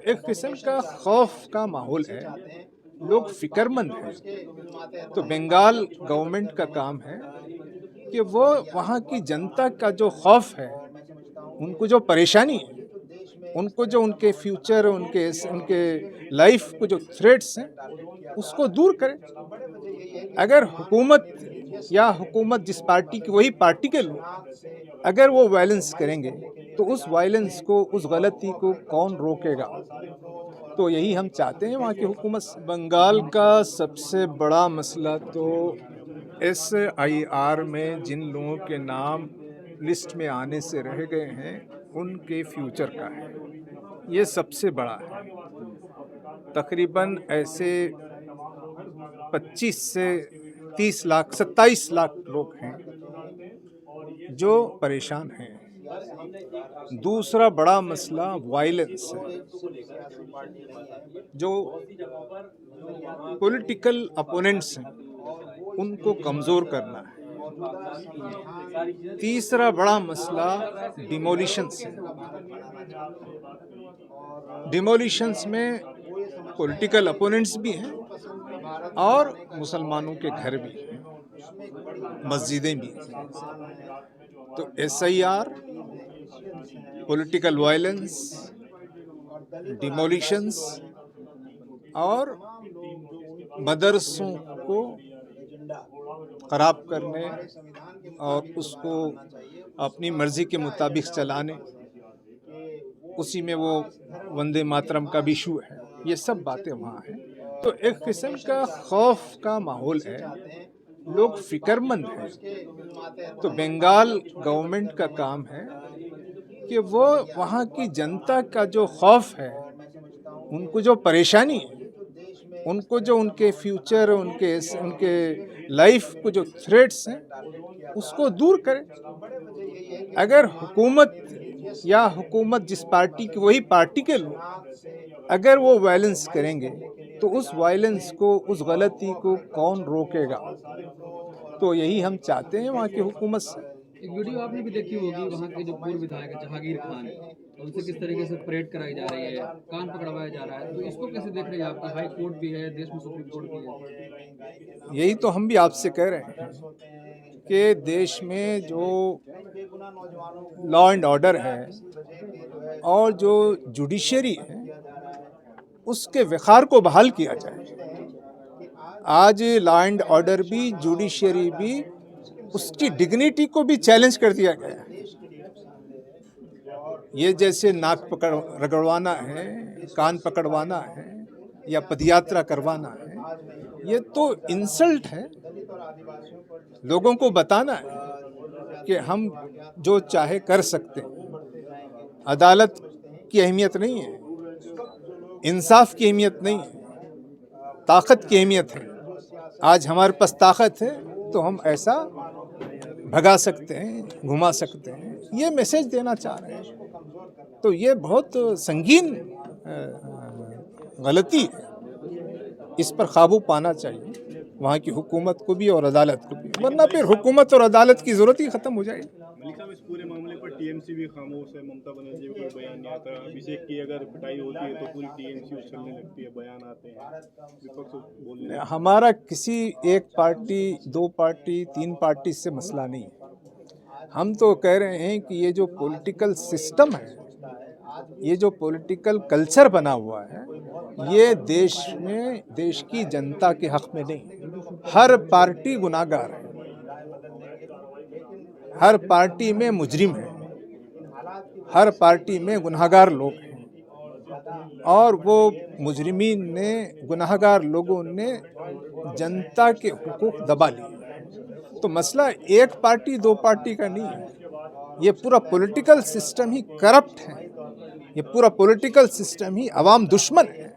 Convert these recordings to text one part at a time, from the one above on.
एक किस्म का खौफ का माहौल है, लोग फिक्रमंद हैं। तो बंगाल गवर्नमेंट का काम है कि वो वहाँ की जनता का जो खौफ है, उनको जो परेशानी है, उनको जो उनके फ्यूचर, उनके लाइफ को जो थ्रेट्स हैं, उसको दूर करें। अगर हुकूमत या हुकूमत जिस पार्टी की, वही पार्टी के लोग अगर वो वायलेंस करेंगे, तो उस वायलेंस को, उस गलती को कौन रोकेगा? तो यही हम चाहते हैं वहाँ की हुकूमत से। बंगाल का सबसे बड़ा मसला तो SIR में जिन लोगों के नाम लिस्ट में आने से रह गए हैं, उनके फ्यूचर का है। ये सबसे बड़ा है। तकरीबन ऐसे 25 से 30 लाख, 27 लाख लोग हैं जो परेशान हैं। दूसरा बड़ा मसला वायलेंस है। जो पॉलिटिकल अपोनेंट्स हैं, उनको कमज़ोर करना है। तीसरा बड़ा मसला डिमोलिशंस है। डिमोलिशंस में पॉलिटिकल अपोनेंट्स भी हैं और मुसलमानों के घर भी हैं, मस्जिदें भी हैं। तो SIR, पॉलिटिकल वायलेंस, डिमोलिशंस और मदरसों को ख़राब करने और उसको अपनी मर्ज़ी के मुताबिक चलाने, उसी में वो वंदे मातरम का भी इशू है। ये सब बातें वहाँ हैं। तो एक किस्म का खौफ का माहौल है, लोग फिक्रमंद हैं। तो बंगाल गवर्नमेंट का काम है कि वो वहाँ की जनता का जो खौफ है, उनको जो परेशानी है, उनको जो उनके फ्यूचर, उनके लाइफ को जो थ्रेट्स हैं, उसको दूर करें। अगर हुकूमत या हुकूमत जिस पार्टी की, वही पार्टी के लोग अगर वो वायलेंस करेंगे, तो उस वायलेंस को, उस गलती को कौन रोकेगा? तो यही हम चाहते हैं वहाँ की हुकूमत से। एक वीडियो आपने भी देखी होगी, वहाँ के जो पूर्व विधायक है जहांगीर खान, तो उनसे किस तरीके से परेड कराई जा रही है, कान पकड़वाया जा रहा है, तो इसको कैसे देख रहे हैं आप? हाई कोर्ट भी है, देश में सुप्रीम कोर्ट भी है। यही तो हम भी आपसे कह रहे हैं कि देश में जो लॉ एंड ऑर्डर है और जो जुडिशरी है, उसके वक़ार को बहाल किया जाए। आज लॉ एंड ऑर्डर भी, जुडिशरी भी, उसकी डिग्निटी को भी चैलेंज कर दिया गया है। ये जैसे नाक पकड़ रगड़वाना है, कान पकड़वाना है या पदयात्रा करवाना है, ये तो इंसल्ट है। लोगों को बताना है कि हम जो चाहे कर सकते हैं। अदालत की अहमियत नहीं है, इंसाफ की अहमियत नहीं है, ताकत की अहमियत है। आज हमारे पास ताकत है तो हम ऐसा भगा सकते हैं, घुमा सकते हैं। ये मैसेज देना चाह रहे हैं। तो ये बहुत संगीन गलती है। इस पर काबू पाना चाहिए वहाँ की हुकूमत को भी और अदालत को भी, वरना फिर हुकूमत और अदालत की ज़रूरत ही ख़त्म हो जाएगी। मलिक साहब, इस पूरे मामले पर TMC भी खामोश है। ममता बनर्जी का कोई बयान नहीं आता। अभिषेक की अगर पिटाई होती है तो पूरी TMC उछलने लगती है, बयान आते हैं, विपक्ष बोलने। हमारा किसी एक पार्टी, दो पार्टी, तीन पार्टी से मसला नहीं है। हम तो कह रहे हैं कि ये जो पॉलिटिकल सिस्टम है, ये जो पॉलिटिकल कल्चर बना हुआ है, ये देश में, देश की जनता के हक में नहीं। हर पार्टी गुनाहगार है, हर पार्टी में मुजरिम है, हर पार्टी में गुनाहगार लोग हैं और वो मुजरिमीन ने, गुनाहगार लोगों ने जनता के हुकूक दबा लिए। तो मसला एक पार्टी, दो पार्टी का नहीं है। ये पूरा पॉलिटिकल सिस्टम ही करप्ट है। ये पूरा पॉलिटिकल सिस्टम ही अवाम दुश्मन है।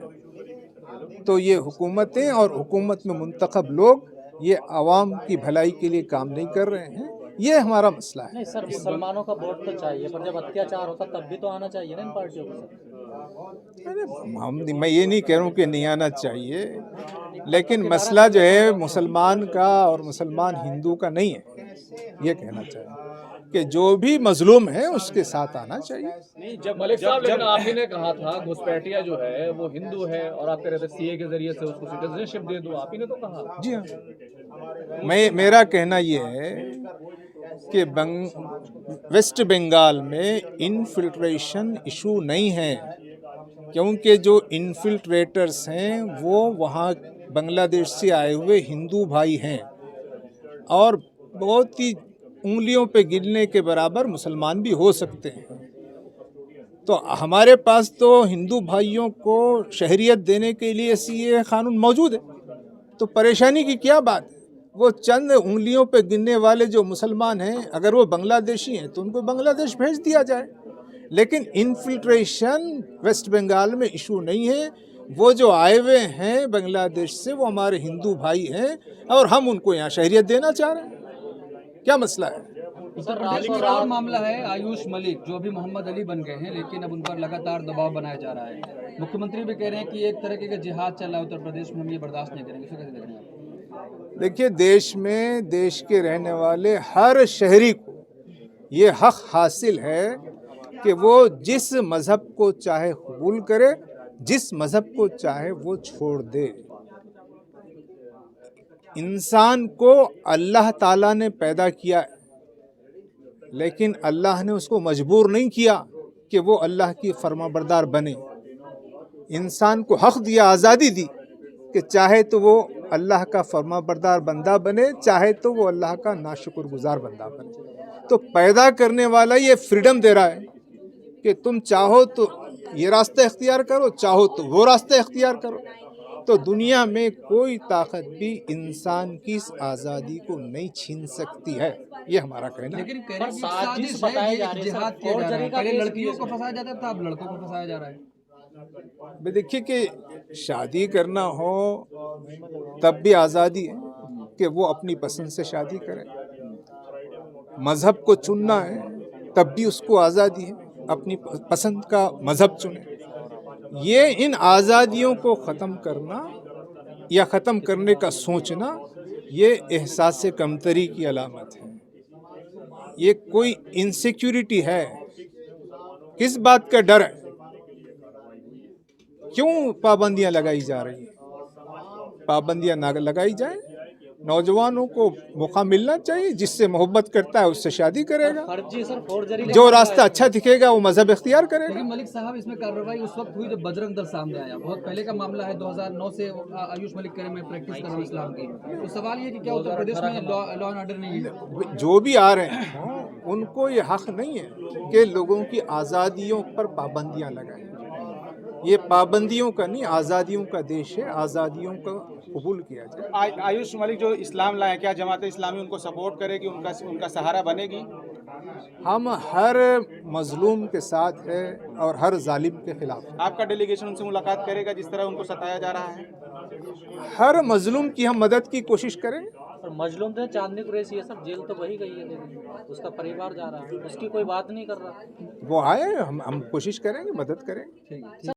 तो ये हुकूमतें और हुकूमत में मुंतखब लोग ये अवाम की भलाई के लिए काम नहीं कर रहे हैं। ये हमारा मसला है। नहीं सर, मुसलमानों का वोट तो चाहिए, पर जब अत्याचार होता तब भी तो आना चाहिए ना इन पार्टियों को सर। मैं ये नहीं कह रहा हूँ कि नहीं आना चाहिए, लेकिन मसला जो है मुसलमान का और मुसलमान हिंदू का नहीं है, ये कहना चाहिए। कि जो भी मजलूम है उसके साथ आना चाहिए। नहीं, जब मलिक साहब, लेकिन आप ही ने कहा था घुसपैठिया जो है वो हिंदू है और आप कह रहे थे सीए के जरिए से उसको सिटीजनशिप दे दो, आप ही ने तो कहा। जी हाँ, मेरा कहना ये है कि वेस्ट बंगाल में इनफिल्ट्रेशन इशू नहीं है, क्योंकि जो इनफिल्ट्रेटर्स हैं वो वहाँ बांग्लादेश से आए हुए हिंदू भाई हैं और बहुत ही उंगलियों पे गिनने के बराबर मुसलमान भी हो सकते हैं। तो हमारे पास तो हिंदू भाइयों को शहरियत देने के लिए सीए कानून मौजूद है, तो परेशानी की क्या बात है। वो चंद उंगलियों पे गिनने वाले जो मुसलमान हैं, अगर वो बांग्लादेशी हैं तो उनको बांग्लादेश भेज दिया जाए। लेकिन इनफिल्ट्रेशन वेस्ट बंगाल में इशू नहीं है। वो जो आए हुए हैं बांग्लादेश से वो हमारे हिंदू भाई हैं और हम उनको यहाँ शहरियत देना चाह रहे हैं। क्या मसला है? उत्तर प्रदेश में और मामला है आयुष मलिक, जो अभी मोहम्मद अली बन गए हैं, लेकिन अब उन पर लगातार दबाव बनाया जा रहा है। मुख्यमंत्री भी कह रहे हैं कि एक तरह का जिहाद चल रहा है उत्तर प्रदेश में, हम ये बर्दाश्त नहीं करेंगे। इसे कैसे देख रहे हैं? देखिए, देश में देश के रहने वाले हर शहरी को ये हक हासिल है कि वो जिस मज़हब को चाहे कबूल करे, जिस मज़हब को चाहे वो छोड़ दे। इंसान को अल्लाह ताला ने पैदा किया है, लेकिन अल्लाह ने उसको मजबूर नहीं किया कि वो अल्लाह की फरमाबरदार बने। इंसान को हक दिया, आज़ादी दी कि चाहे तो वो अल्लाह का फरमाबरदार बंदा बने, चाहे तो वो अल्लाह का नाशुक्रगुजार बंदा बने। तो पैदा करने वाला ये फ्रीडम दे रहा है कि तुम चाहो तो ये रास्ता इख्तियार करो, चाहो तो वो रास्ता इख्तियार करो। तो दुनिया में कोई ताकत भी इंसान की इस आज़ादी को नहीं छीन सकती है, ये हमारा कहना है। लेकिन कह रहे हैं कि साजिश है, ये जिहाद किया जा रहा है। पहले लड़कियों को फंसाया जाता था, अब लड़कों को फंसाया जा रहा है। देखिए कि शादी करना हो तब भी आज़ादी है कि वो अपनी पसंद से शादी करे। मज़हब को चुनना है तब भी उसको आज़ादी है, अपनी पसंद का मज़हब चुने। ये इन आज़ादियों को ख़त्म करना या ख़त्म करने का सोचना, ये एहसास कमतरी की अलामत है। ये कोई इनसिक्योरिटी है। किस बात का डर है? क्यों पाबंदियां लगाई जा रही हैं? पाबंदियां ना लगाई जाए, नौजवानों को मौका मिलना चाहिए। जिससे मोहब्बत करता है उससे शादी करेगा, फर्जी सर, फोर्जरी जो रास्ता अच्छा दिखेगा वो मजहब इख्तियार करेगा। लेकिन मलिक साहब, इसमें कार्रवाई उस वक्त हुई जब बजरंग दल सामने आया। बहुत पहले का मामला है, 2009 से आयुष मलिक कह रहे मैं प्रैक्टिस कर रहा हूँ इस्लाम की। तो सवाल ये कि क्या उत्तर प्रदेश में लॉ एंड ऑर्डर नहीं है? जो भी आ रहे हैं उनको ये हक नहीं है कि लोगों की आज़ादियों पर पाबंदियां लगाएं। ये पाबंदियों का नहीं, आज़ादियों का देश है, आज़ादियों का कबूल किया जाए। आयुष मलिक जो इस्लाम लाए, क्या जमात इस्लामी उनको सपोर्ट करेगी, उनका सहारा बनेगी? हम हर मजलूम के साथ है और हर जालिम के खिलाफ। आपका डेलीगेशन उनसे मुलाकात करेगा जिस तरह उनको सताया जा रहा है? हर मजलूम की हम मदद की कोशिश करेंगे। और मजलूम थे चांदनी कुरैशी, ये सब जेल तो वही गई है, लेकिन उसका परिवार जा रहा है, उसकी कोई बात नहीं कर रहा। वो आए, हम कोशिश करेंगे, मदद करेंगे।